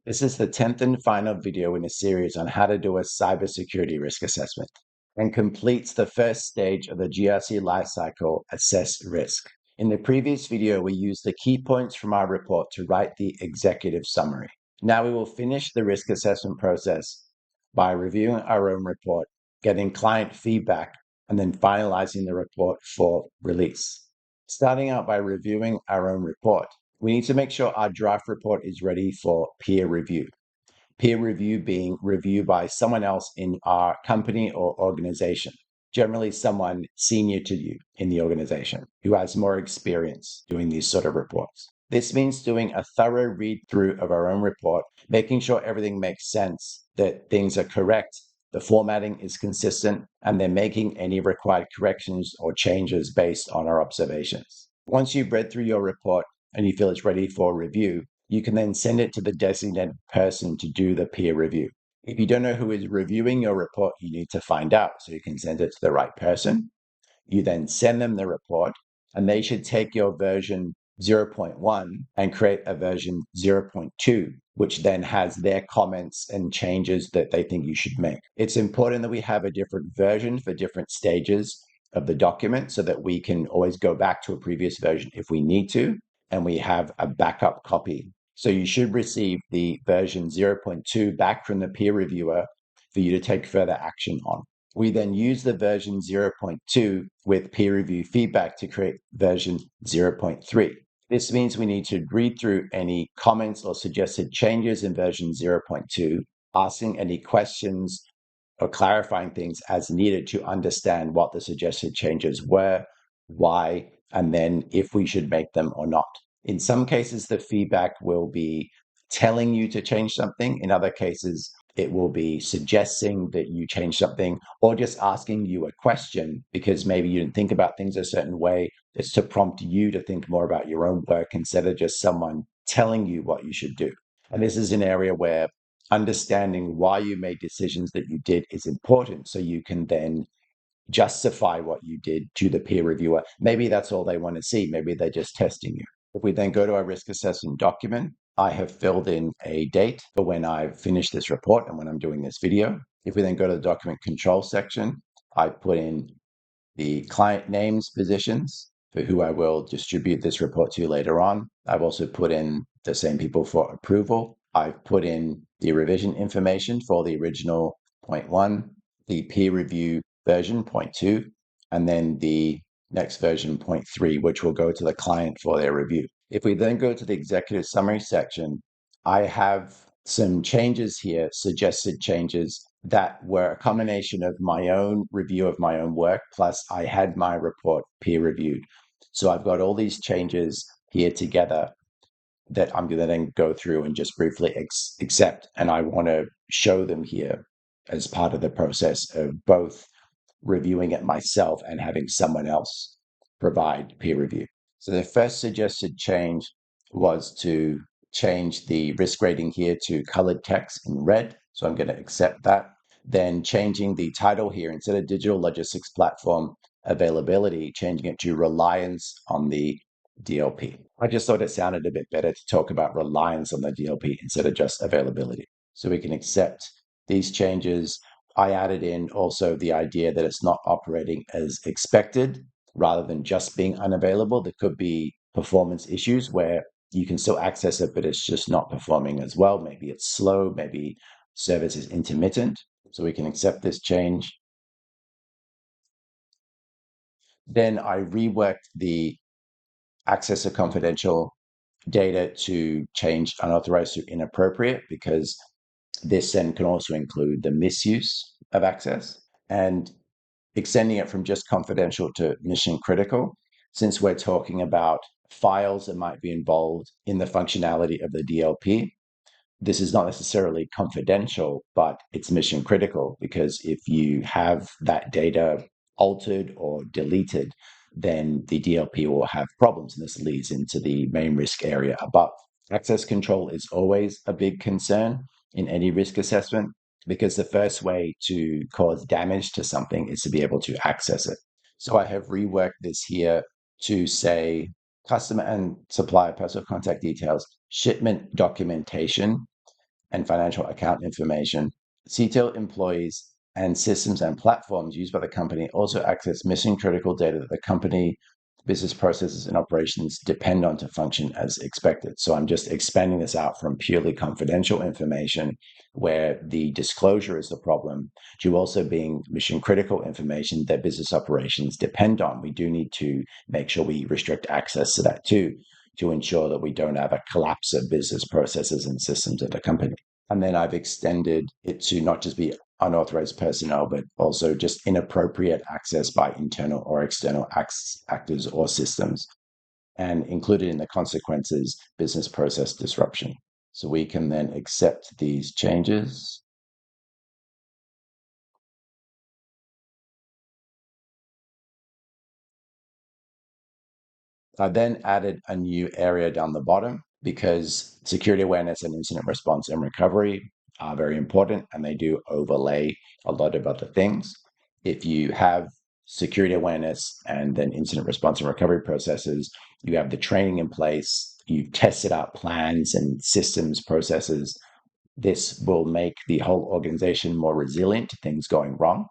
This is the 10th and final video in a series on how to do a cybersecurity risk assessment and completes the first stage of the GRC lifecycle, assess risk. In the previous video, we used the key points from our report to write the executive summary. Now we will finish the risk assessment process by reviewing our own report, getting client feedback, and then finalizing the report for release. Starting out by reviewing our own report, we need to make sure our draft report is ready for peer review. Peer review being review by someone else in our company or organization, generally someone senior to you in the organization who has more experience doing these sort of reports. This means doing a thorough read through of our own report, making sure everything makes sense, that things are correct, the formatting is consistent, and then making any required corrections or changes based on our observations. Once you've read through your report and you feel it's ready for review, you can then send it to the designated person to do the peer review. If you don't know who is reviewing your report, you need to find out so you can send it to the right person. You then send them the report, and they should take your version 0.1 and create a version 0.2, which then has their comments and changes that they think you should make. It's important that we have a different version for different stages of the document so that we can always go back to a previous version if we need to, and we have a backup copy. So you should receive the version 0.2 back from the peer reviewer for you to take further action on. We then use the version 0.2 with peer review feedback to create version 0.3. This means we need to read through any comments or suggested changes in version 0.2, asking any questions or clarifying things as needed to understand what the suggested changes were, why, and then if we should make them or not. In some cases, the feedback will be telling you to change something. In other cases, it will be suggesting that you change something or just asking you a question because maybe you didn't think about things a certain way. It's to prompt you to think more about your own work instead of just someone telling you what you should do. And this is an area where understanding why you made decisions that you did is important so you can then justify what you did to the peer reviewer. Maybe that's all they want to see. Maybe they're just testing you. If we then go to our risk assessment document, I have filled in a date for when I've finished this report and when I'm doing this video. If we then go to the document control section, I put in the client names, positions for who I will distribute this report to later on. I've also put in the same people for approval. I've put in the revision information for the original 0.1, the peer review version 0.2, and then the next version 0.3, which will go to the client for their review. If we then go to the executive summary section, I have some changes here, suggested changes that were a combination of my own review of my own work, plus I had my report peer reviewed. So I've got all these changes here together that I'm going to then go through and just briefly accept. And I want to show them here as part of the process of both reviewing it myself and having someone else provide peer review. So the first suggested change was to change the risk rating here to colored text in red. So I'm going to accept that. Then changing the title here, instead of digital logistics platform availability, changing it to reliance on the DLP. I just thought it sounded a bit better to talk about reliance on the DLP instead of just availability. So we can accept these changes. I added in also the idea that it's not operating as expected rather than just being unavailable. There could be performance issues where you can still access it, but it's just not performing as well. Maybe it's slow, maybe service is intermittent. So we can accept this change. Then I reworked the access to confidential data to change unauthorized to inappropriate because this then can also include the misuse of access and extending it from just confidential to mission critical, since we're talking about files that might be involved in the functionality of the DLP. This is not necessarily confidential, but it's mission critical because if you have that data altered or deleted, then the DLP will have problems. And this leads into the main risk area above. Access control is always a big concern in any risk assessment because the first way to cause damage to something is to be able to access it. So I have reworked this here to say customer and supplier personal contact details, shipment documentation, and financial account information. CTO employees and systems and platforms used by the company also access mission critical data that the company business processes and operations depend on to function as expected. So I'm just expanding this out from purely confidential information where the disclosure is the problem to also being mission critical information that business operations depend on. We do need to make sure we restrict access to that too, to ensure that we don't have a collapse of business processes and systems at the company. And then I've extended it to not just be unauthorized personnel, but also just inappropriate access by internal or external actors or systems, and included in the consequences, business process disruption. So we can then accept these changes. I then added a new area down the bottom because security awareness and incident response and recovery are very important and they do overlay a lot of other things. If you have security awareness and then incident response and recovery processes, you have the training in place, you've tested out plans and systems processes. This will make the whole organization more resilient to things going wrong.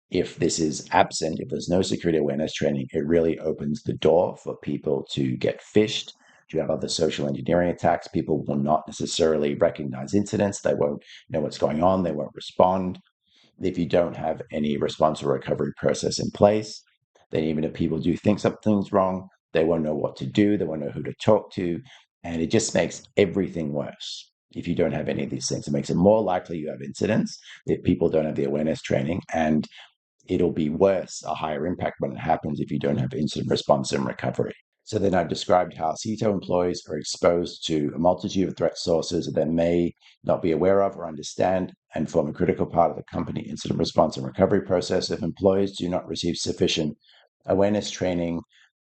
If this is absent, if there's no security awareness training, it really opens the door for people to get phished, to have other social engineering attacks. People will not necessarily recognize incidents. They won't know what's going on. They won't respond. If you don't have any response or recovery process in place, then even if people do think something's wrong, they won't know what to do. They won't know who to talk to. And it just makes everything worse. If you don't have any of these things, it makes it more likely you have incidents if people don't have the awareness training. And it'll be worse, a higher impact when it happens if you don't have incident response and recovery. So then I've described how CITO employees are exposed to a multitude of threat sources that they may not be aware of or understand and form a critical part of the company incident response and recovery process. If employees do not receive sufficient awareness training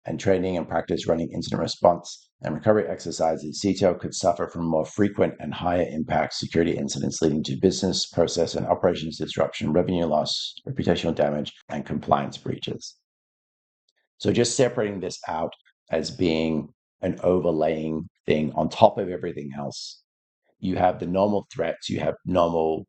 and practice running incident response and recovery exercises, CTO could suffer from more frequent and higher impact security incidents leading to business process and operations disruption, revenue loss, reputational damage, and compliance breaches. So just separating this out as being an overlaying thing on top of everything else. You have the normal threats, you have normal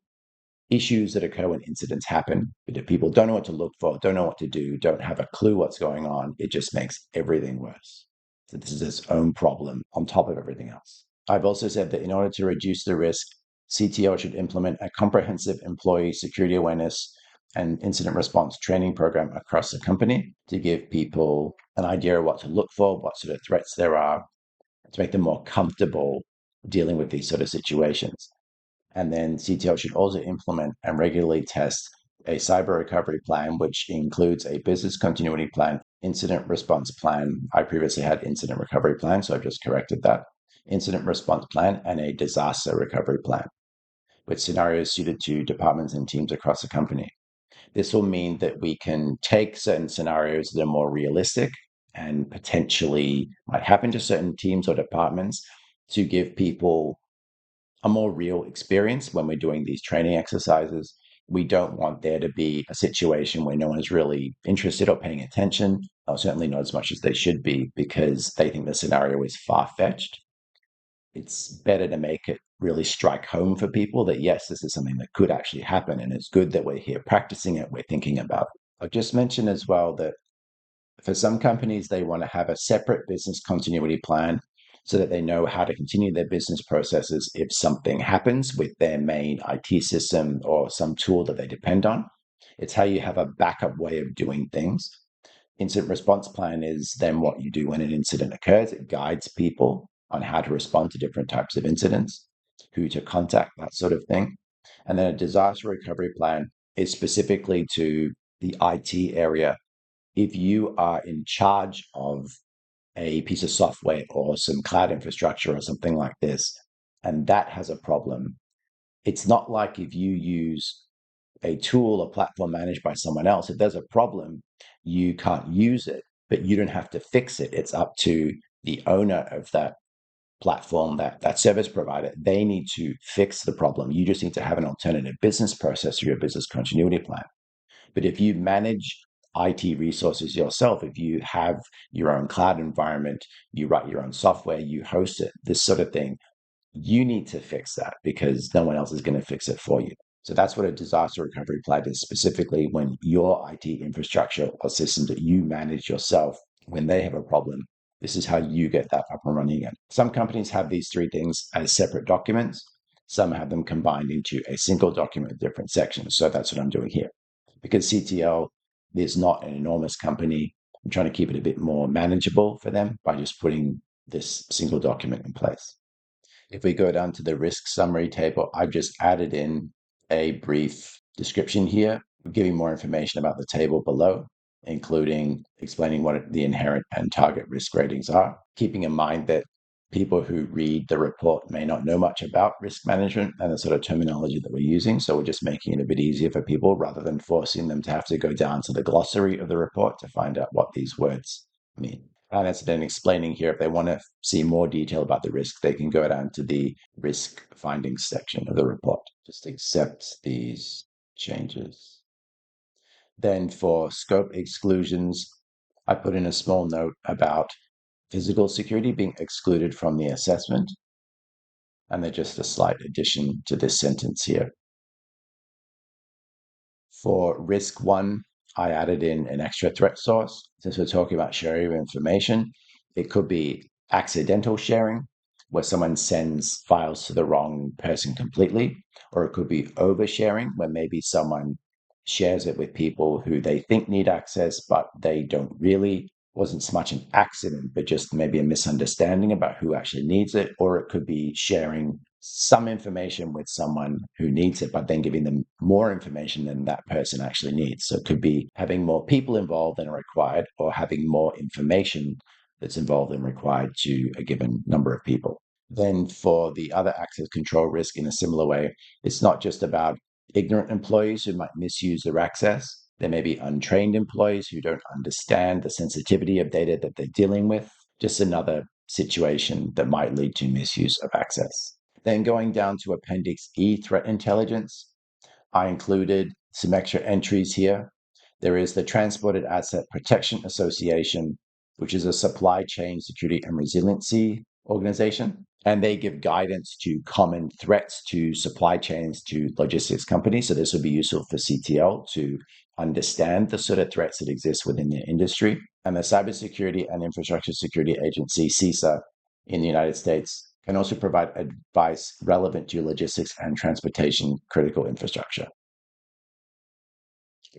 issues that occur when incidents happen. But if people don't know what to look for, don't know what to do, don't have a clue what's going on, it just makes everything worse. So this is its own problem on top of everything else. I've also said that in order to reduce the risk, CTO should implement a comprehensive employee security awareness and incident response training program across the company to give people an idea of what to look for, what sort of threats there are, to make them more comfortable dealing with these sort of situations. And then CTO should also implement and regularly test a cyber recovery plan, which includes a business continuity plan, incident response plan. I previously had incident recovery plan, so I've just corrected that. Incident response plan and a disaster recovery plan with scenarios suited to departments and teams across the company. This will mean that we can take certain scenarios that are more realistic and potentially might happen to certain teams or departments to give people a more real experience when we're doing these training exercises. We don't want there to be a situation where no one's really interested or paying attention, or certainly not as much as they should be because they think the scenario is far-fetched. It's better to make it really strike home for people that, yes, this is something that could actually happen. And it's good that we're here practicing it, we're thinking about it. I've just mentioned as well that for some companies, they want to have a separate business continuity plan so that they know how to continue their business processes if something happens with their main IT system or some tool that they depend on. It's how you have a backup way of doing things. Incident response plan is then what you do when an incident occurs. It guides people on how to respond to different types of incidents, who to contact, that sort of thing. And then a disaster recovery plan is specifically to the IT area. If you are in charge of a piece of software or some cloud infrastructure or something like this, and that has a problem, it's not like if you use a tool or platform managed by someone else. If there's a problem, you can't use it, but you don't have to fix it. It's up to the owner of that platform, that service provider. They need to fix the problem. You just need to have an alternative business process through your business continuity plan. But if you manage IT resources yourself, if you have your own cloud environment, you write your own software, you host it, this sort of thing, You need to fix that because no one else is going to fix it for you. So that's what a disaster recovery plan is, specifically when your IT infrastructure or systems that you manage yourself, when they have a problem, this is how you get that up and running again. Some companies have these three things as separate documents. Some have them combined into a single document with different sections. So that's what I'm doing here. Because CTL is not an enormous company, I'm trying to keep it a bit more manageable for them by just putting this single document in place. If we go down to the risk summary table, I've just added in a brief description here, giving more information about the table below, including explaining what the inherent and target risk ratings are, keeping in mind that people who read the report may not know much about risk management and the sort of terminology that we're using. So we're just making it a bit easier for people rather than forcing them to have to go down to the glossary of the report to find out what these words mean. And as then explaining here, if they want to see more detail about the risk, they can go down to the risk findings section of the report. Just accept these changes. Then for scope exclusions, I put in a small note about physical security being excluded from the assessment. And then just a slight addition to this sentence here. For risk one, I added in an extra threat source. Since we're talking about sharing of information, it could be accidental sharing, where someone sends files to the wrong person completely, or it could be oversharing, where maybe someone shares it with people who they think need access, but they don't really. Wasn't so much an accident, but just maybe a misunderstanding about who actually needs it, or it could be sharing some information with someone who needs it, but then giving them more information than that person actually needs. So it could be having more people involved than are required, or having more information that's involved than required to a given number of people. Then for the other access control risk in a similar way, it's not just about ignorant employees who might misuse their access. There may be untrained employees who don't understand the sensitivity of data that they're dealing with. Just another situation that might lead to misuse of access. Then going down to Appendix E, Threat Intelligence, I included some extra entries here. There is the Transported Asset Protection Association, which is a supply chain security and resiliency organization. And they give guidance to common threats to supply chains, to logistics companies. So this would be useful for CTL to understand the sort of threats that exist within their industry. And the Cybersecurity and Infrastructure Security Agency, CISA, in the United States, can also provide advice relevant to logistics and transportation critical infrastructure.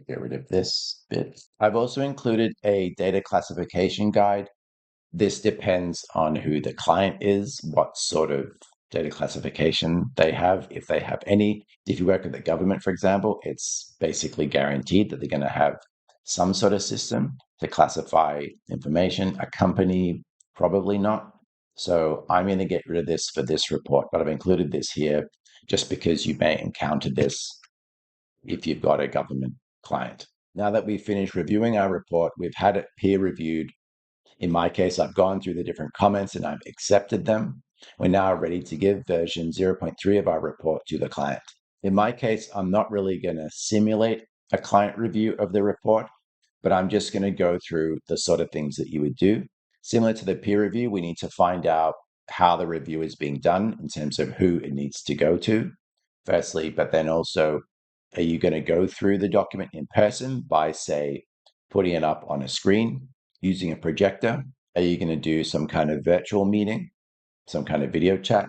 Get rid of this bit. I've also included a data classification guide. This depends on who the client is, what sort of data classification they have, if they have any. If you work with the government, for example, it's basically guaranteed that they're going to have some sort of system to classify information. A company, probably not. So I'm going to get rid of this for this report, but I've included this here just because you may encounter this if you've got a government client. Now that we've finished reviewing our report, we've had it peer reviewed. In my case, I've gone through the different comments and I've accepted them. We're now ready to give version 0.3 of our report to the client. In my case, I'm not really going to simulate a client review of the report, but I'm just going to go through the sort of things that you would do. Similar to the peer review, we need to find out how the review is being done in terms of who it needs to go to, firstly, but then also, are you going to go through the document in person by, say, putting it up on a screen, using a projector? Are you going to do some kind of virtual meeting, some kind of video chat?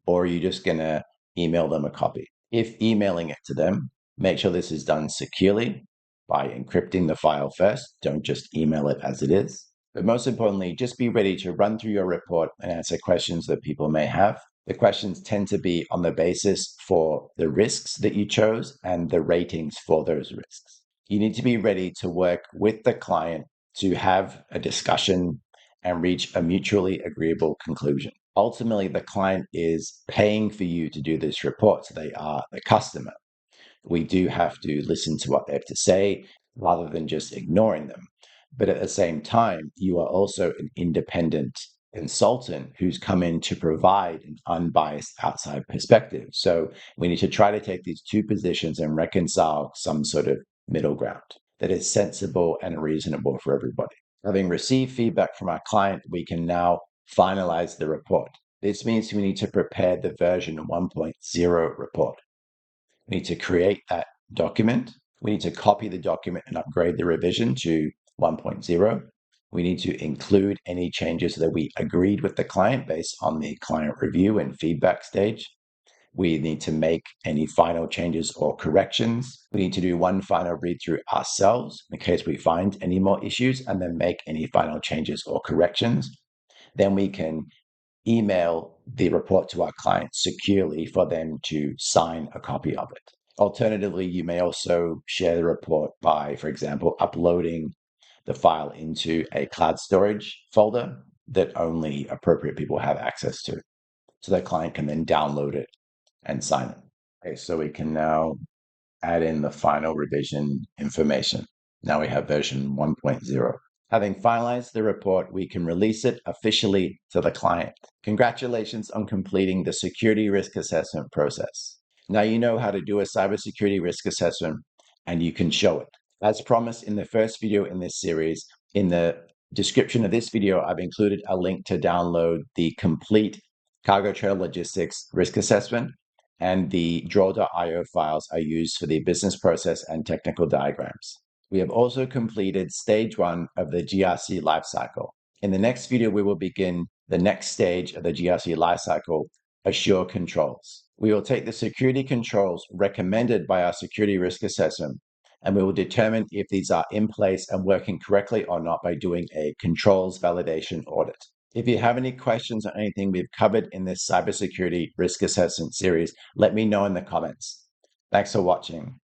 Or are you just going to email them a copy? If emailing it to them, make sure this is done securely by encrypting the file first. Don't just email it as it is. But most importantly, just be ready to run through your report and answer questions that people may have. The questions tend to be on the basis for the risks that you chose and the ratings for those risks. You need to be ready to work with the client to have a discussion and reach a mutually agreeable conclusion. Ultimately, the client is paying for you to do this report, so they are the customer. We do have to listen to what they have to say rather than just ignoring them. But at the same time, you are also an independent consultant who's come in to provide an unbiased outside perspective. So we need to try to take these two positions and reconcile some sort of middle ground that is sensible and reasonable for everybody. Having received feedback from our client, we can now finalize the report. This means we need to prepare the version 1.0 report. We need to create that document. We need to copy the document and upgrade the revision to 1.0. We need to include any changes that we agreed with the client based on the client review and feedback stage. We need to make any final changes or corrections. We need to do one final read through ourselves in case we find any more issues and then make any final changes or corrections. Then we can email the report to our clients securely for them to sign a copy of it. Alternatively, you may also share the report by, for example, uploading the file into a cloud storage folder that only appropriate people have access to. So the client can then download it and sign it. Okay, so we can now add in the final revision information. Now we have version 1.0. Having finalized the report, we can release it officially to the client. Congratulations on completing the security risk assessment process. Now you know how to do a cybersecurity risk assessment and you can show it. As promised in the first video in this series, in the description of this video, I've included a link to download the complete cargo trailer logistics risk assessment, and the draw.io files are used for the business process and technical diagrams. We have also completed stage 1 of the GRC lifecycle. In the next video, we will begin the next stage of the GRC lifecycle, assure controls. We will take the security controls recommended by our security risk assessment, and we will determine if these are in place and working correctly or not by doing a controls validation audit. If you have any questions on anything we've covered in this cybersecurity risk assessment series, let me know in the comments. Thanks for watching.